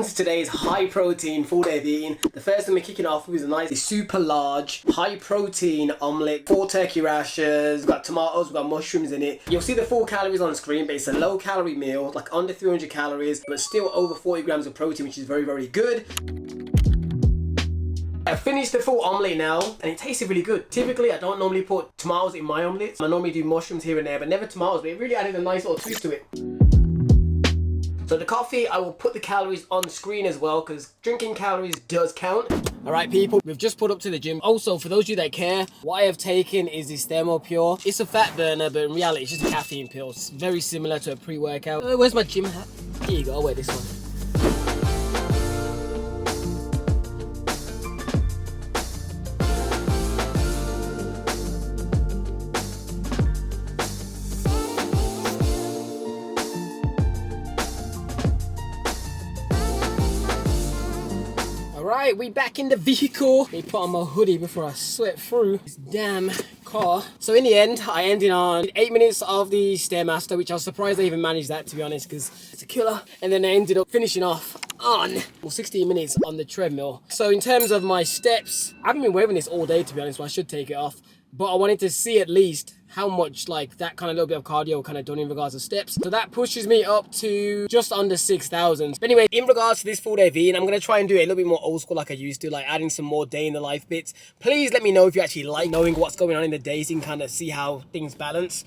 welcome to today's high protein full day of eating. The first thing we're kicking off with is a nice super large high protein omelette, 4 turkey rashers, we've got tomatoes, we've got mushrooms in it. You'll see the full calories on screen, but it's a low calorie meal, like under 300 calories, but still over 40 grams of protein, which is very, very good. I finished the full omelette now and it tasted really good. Typically I don't normally put tomatoes in my omelettes. I normally do mushrooms here and there, but never tomatoes, but it really added a nice little twist to it. So the coffee, I will put the calories on screen as well because drinking calories does count. Alright people, we've just put up to the gym. Also, for those of you that care, what I have taken is this Thermo Pure. It's a fat burner, but in reality it's just a caffeine pill. It's very similar to a pre-workout. Where's my gym hat? Here you go, I'll wear this one. Alright, we back in the vehicle. Let me put on my hoodie before I sweat through this damn car. So in the end, I ended on 8 minutes of the Stairmaster, which I was surprised I even managed that, to be honest, because it's a killer. And then I ended up finishing off on 16 minutes on the treadmill. So in terms of my steps, I haven't been wearing this all day, to be honest, so I should take it off. But I wanted to see at least how much like that kind of little bit of cardio kind of done in regards to steps. So that pushes me up to just under 6,000. But anyway, in regards to this full day of eating, I'm going to try and do it a little bit more old school like I used to, like adding some more day in the life bits. Please let me know if you actually like knowing what's going on in the day so you can kind of see how things balance.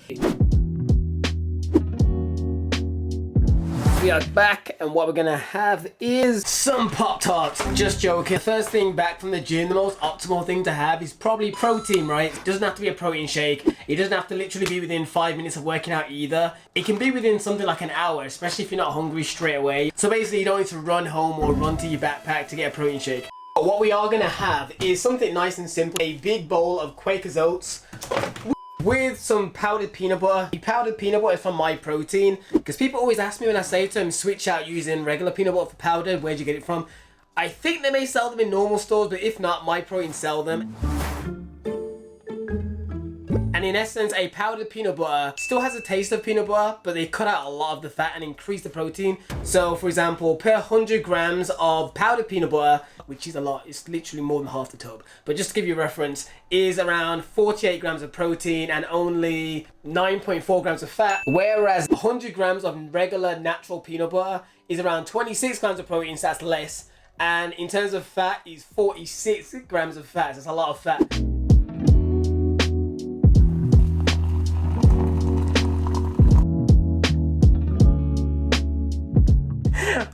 We are back and what we're gonna have is some Pop-Tarts. Just joking. First thing back from the gym, the most optimal thing to have is probably protein, right? It doesn't have to be a protein shake. It doesn't have to literally be within 5 minutes of working out either. It can be within something like an hour, especially if you're not hungry straight away. So basically you don't need to run home or run to your backpack to get a protein shake. But what we are gonna have is something nice and simple. A big bowl of Quaker's Oats with some powdered peanut butter. The powdered peanut butter is from Myprotein, because people always ask me when I say to them, switch out using regular peanut butter for powdered, where'd you get it from? I think they may sell them in normal stores, but if not, Myprotein sell them. And in essence, a powdered peanut butter still has a taste of peanut butter, but they cut out a lot of the fat and increase the protein. So for example, per 100 grams of powdered peanut butter, which is a lot, it's literally more than half the tub, but just to give you a reference, is around 48 grams of protein and only 9.4 grams of fat, whereas 100 grams of regular natural peanut butter is around 26 grams of protein, so that's less, and in terms of fat is 46 grams of fat, so that's a lot of fat.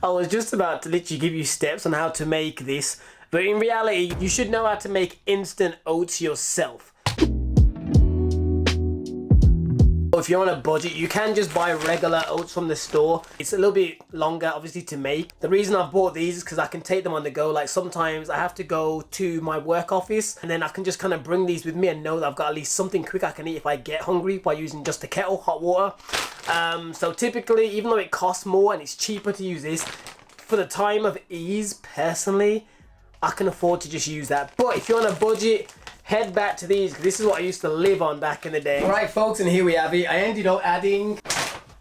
I was just about to literally give you steps on how to make this, but in reality, you should know how to make instant oats yourself. If you're on a budget, you can just buy regular oats from the store. It's a little bit longer, obviously, to make. The reason I've bought these is because I can take them on the go. Like sometimes I have to go to my work office and then I can just kind of bring these with me and know that I've got at least something quick I can eat if I get hungry by using just a kettle, hot water. So typically, even though it costs more and it's cheaper to use this, for the time of ease, personally, I can afford to just use that. But if you're on a budget, head back to these, because this is what I used to live on back in the day. Alright folks, and here we have it. I ended up adding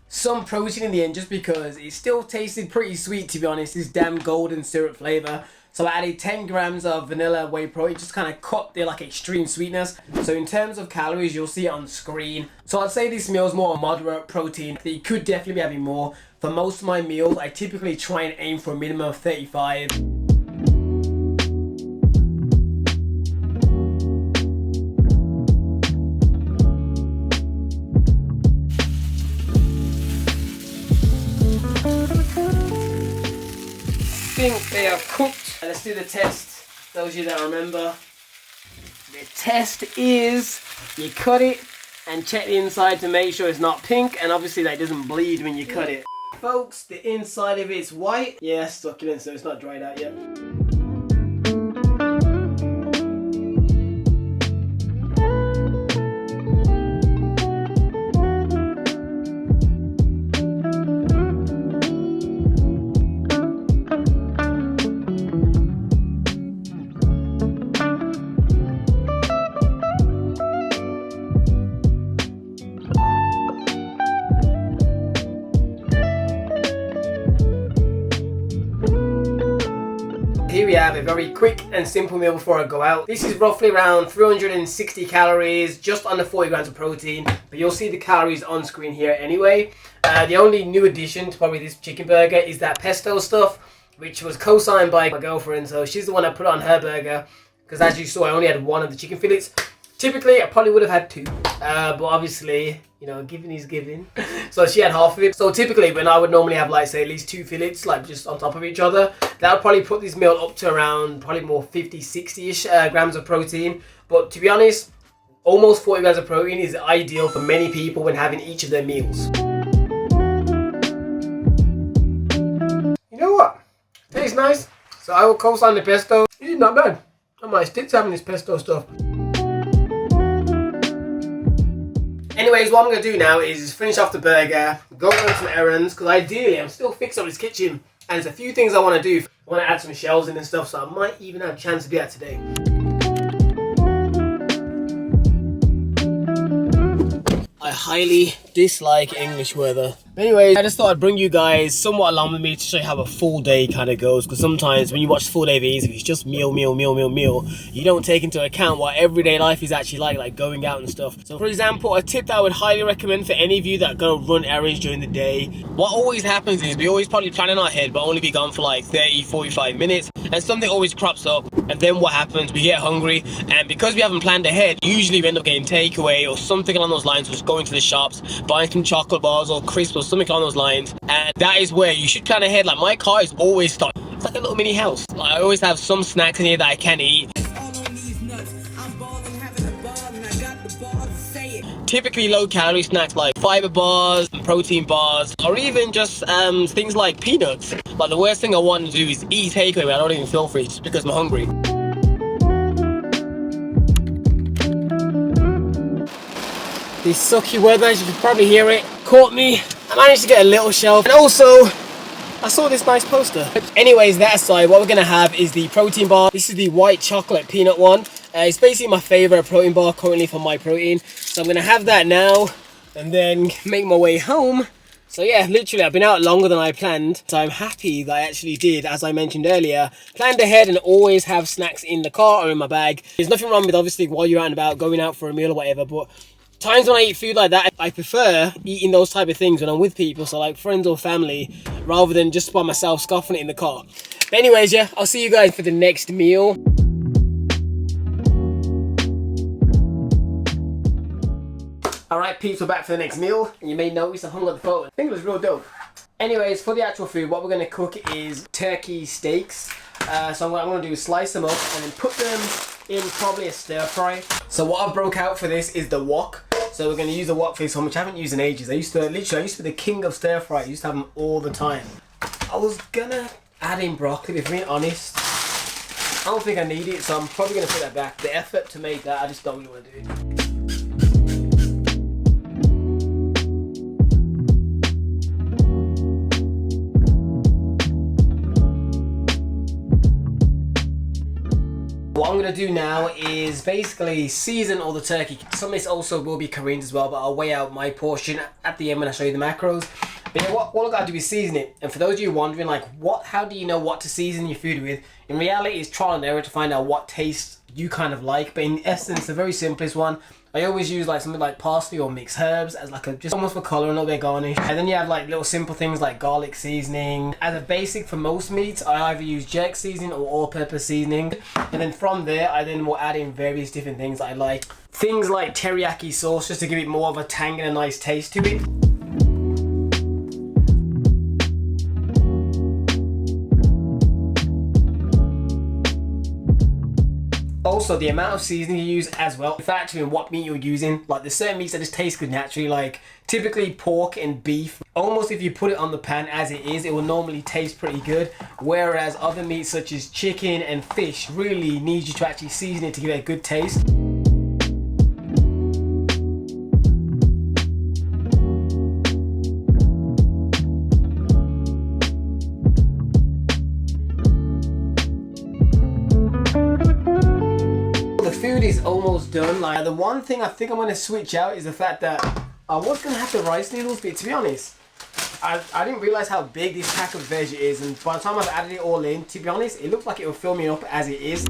some protein in the end just because it still tasted pretty sweet, to be honest, this damn golden syrup flavour. So I added 10 grams of vanilla whey protein, just kind of cut their like extreme sweetness. So in terms of calories, you'll see it on screen. So I'd say this meal is more moderate protein. You could definitely be having more. For most of my meals, I typically try and aim for a minimum of 35. I think they are cooked. Let's do the test. Those of you that remember, the test is you cut it and check the inside to make sure it's not pink, and obviously that doesn't bleed when you cut it. Folks, the inside of it's white. Yeah, succulent, so it's not dried out yet. have a very quick and simple meal before I go out. This is roughly around 360 calories, just under 40 grams of protein, but you'll see the calories on screen here anyway. The only new addition to probably this chicken burger is that pesto stuff, which was co-signed by my girlfriend, so she's the one that put it on her burger, because as you saw, I only had one of the chicken fillets. Typically, I probably would have had two, but obviously, you know, giving is giving. So she had half of it. So typically, when I would normally have, like, say, at least 2 fillets, like, just on top of each other, that would probably put this meal up to around probably more 50, 60-ish grams of protein. But to be honest, almost 40 grams of protein is ideal for many people when having each of their meals. You know what? Tastes nice. So I will co-sign the pesto. It's not bad. I might stick to having this pesto stuff. Anyways, what I'm going to do now is finish off the burger, go run some errands, because ideally I'm still fixing up this kitchen, and there's a few things I want to do. I want to add some shelves in and stuff, so I might even have a chance to do that today. I highly dislike English weather. But anyways, I just thought I'd bring you guys somewhat along with me to show you how a full day kind of goes, because sometimes when you watch full day videos, if it's just meal, you don't take into account what everyday life is actually like going out and stuff. So for example, a tip that I would highly recommend for any of you that go run errands during the day, what always happens is we always probably plan in our head but only be gone for like 30-45 minutes, and something always crops up, and then what happens, we get hungry, and because we haven't planned ahead, usually we end up getting takeaway or something along those lines, just going to the shops, buying some chocolate bars or crisps or something along those lines. And that is where you should plan ahead. Like, my car is always stocked. It's like a little mini house. Like, I always have some snacks in here that I can eat. Typically low calorie snacks like fiber bars, protein bars, or even just things like peanuts. Like, the worst thing I want to do is eat takeaway when I don't even feel free, just because I'm hungry. This sucky weather, as you can probably hear it, caught me. I managed to get a little shelf, and also I saw this nice poster. Anyways, that aside, what we're gonna have is the protein bar. This is the white chocolate peanut one. It's basically my favorite protein bar currently for my protein. So I'm gonna have that now and then make my way home. So yeah, literally I've been out longer than I planned. So I'm happy that I actually did, as I mentioned earlier, planned ahead and always have snacks in the car or in my bag. There's nothing wrong with obviously while you're out and about going out for a meal or whatever, but times when I eat food like that, I prefer eating those type of things when I'm with people, so like friends or family, rather than just by myself scoffing it in the car. But anyways, yeah, I'll see you guys for the next meal. Alright peeps, we're back for the next meal, and you may notice I hung up the photo. I think it was real dope. Anyways, for the actual food, what we're going to cook is turkey steaks. So what I'm going to do is slice them up and then put them in probably a stir fry. So what I broke out for this is the wok. So we're going to use the wok for this one, which I haven't used in ages. I used to be the king of stir fry. I used to have them all the time. I was going to add in broccoli, if I'm being honest. I don't think I need it, so I'm probably going to put that back. The effort to make that, I just don't really want to do it. What I'm going to do now is basically season all the turkey. Some of this also will be Korean as well, but I'll weigh out my portion at the end when I show you the macros. But yeah, all I've got to do is season it. And for those of you wondering, like, how do you know what to season your food with? In reality, it's trial and error to find out what taste you kind of like. But in essence, the very simplest one, I always use like something like parsley or mixed herbs as like just almost for colour and a little bit of garnish. And then you have like little simple things like garlic seasoning. As a basic for most meats, I either use jerk seasoning or all-purpose seasoning. And then from there, I then will add in various different things that I like. Things like teriyaki sauce, just to give it more of a tang and a nice taste to it. Also, the amount of seasoning you use as well, factoring in what meat you're using. Like, there's certain meats that just taste good naturally, like typically pork and beef. Almost if you put it on the pan as it is, it will normally taste pretty good. Whereas other meats such as chicken and fish really need you to actually season it to give it a good taste. Food is almost done. Like, the one thing I think I'm going to switch out is the fact that I was going to have the rice noodles, but to be honest, I didn't realize how big this pack of veg is, and by the time I've added it all in, to be honest, it looks like it will fill me up as it is.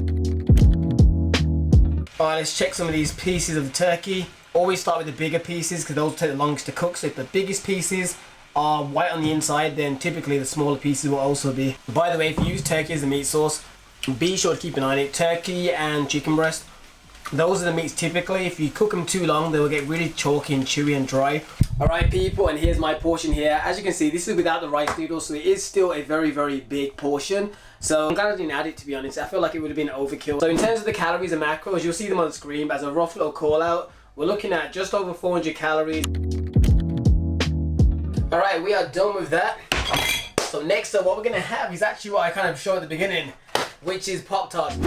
Alright, let's check some of these pieces of the turkey. Always start with the bigger pieces because those take the longest to cook. So if the biggest pieces are white on the inside, then typically the smaller pieces will also be. By the way, if you use turkey as a meat source, be sure to keep an eye on it. Turkey and chicken breast, those are the meats typically. If you cook them too long, they will get really chalky and chewy and dry. Alright people, and here's my portion here. As you can see, this is without the rice noodles, so it is still a very, very big portion. So I'm glad I didn't add it, to be honest. I feel like it would have been overkill. So in terms of the calories and macros, you'll see them on the screen. But as a rough little call out, we're looking at just over 400 calories. Alright, we are done with that. So next up, what we're going to have is actually what I kind of showed at the beginning, which is Pop-Tarts.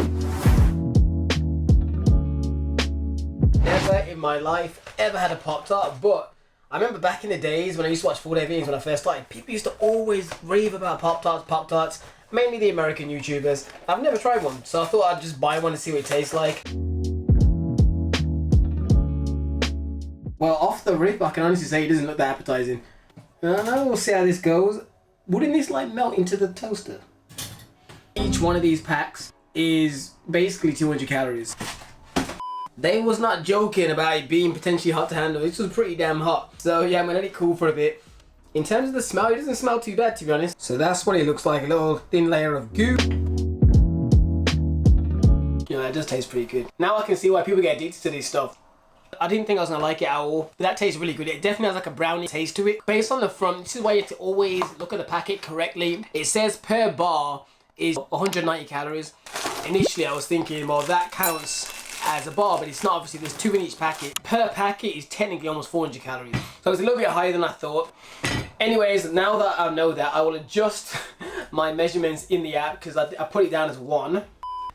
Never in my life ever had a Pop-Tart, but I remember back in the days when I used to watch Full Day Videos when I first started, people used to always rave about Pop-Tarts, mainly the American YouTubers. I've never tried one, so I thought I'd just buy one and see what it tastes like. Well, off the rip, I can honestly say it doesn't look that appetizing. I don't know, we'll see how this goes. Wouldn't this like melt into the toaster? Each one of these packs is basically 200 calories. They was not joking about it being potentially hot to handle. This was pretty damn hot. So yeah, I'm gonna let it cool for a bit. In terms of the smell, it doesn't smell too bad, to be honest. So that's what it looks like, a little thin layer of goo. Yeah, that does taste pretty good. Now I can see why people get addicted to this stuff. I didn't think I was gonna like it at all, but that tastes really good. It definitely has like a brownie taste to it. Based on the front, this is why you have to always look at the packet correctly. It says per bar is 190 calories. Initially I was thinking, well, that counts as a bar, but it's not. Obviously there's 2 in each packet. Per packet is technically almost 400 calories. So it's a little bit higher than I thought. Anyways, now that I know that, I will adjust my measurements in the app because I put it down as 1.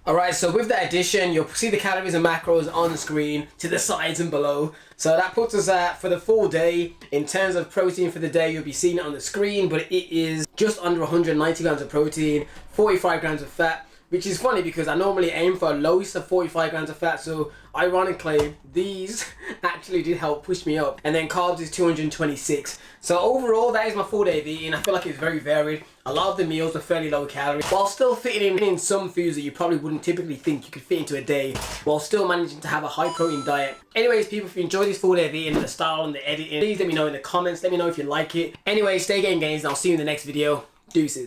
Alright, so with that addition, you'll see the calories and macros on the screen to the sides and below. So that puts us at, for the full day, in terms of protein for the day, you'll be seeing it on the screen, but it is just under 190 grams of protein, 45 grams of fat, which is funny because I normally aim for a lowest of 45 grams of fat, so ironically, these actually did help push me up. And then carbs is 226. So overall, that is my full day of eating. I feel like it's very varied. A lot of the meals are fairly low calorie, while still fitting in some foods that you probably wouldn't typically think you could fit into a day, while still managing to have a high protein diet. Anyways, people, if you enjoy this full day of eating, the style and the editing, please let me know in the comments. Let me know if you like it. Anyways, stay getting gains, and I'll see you in the next video. Deuces.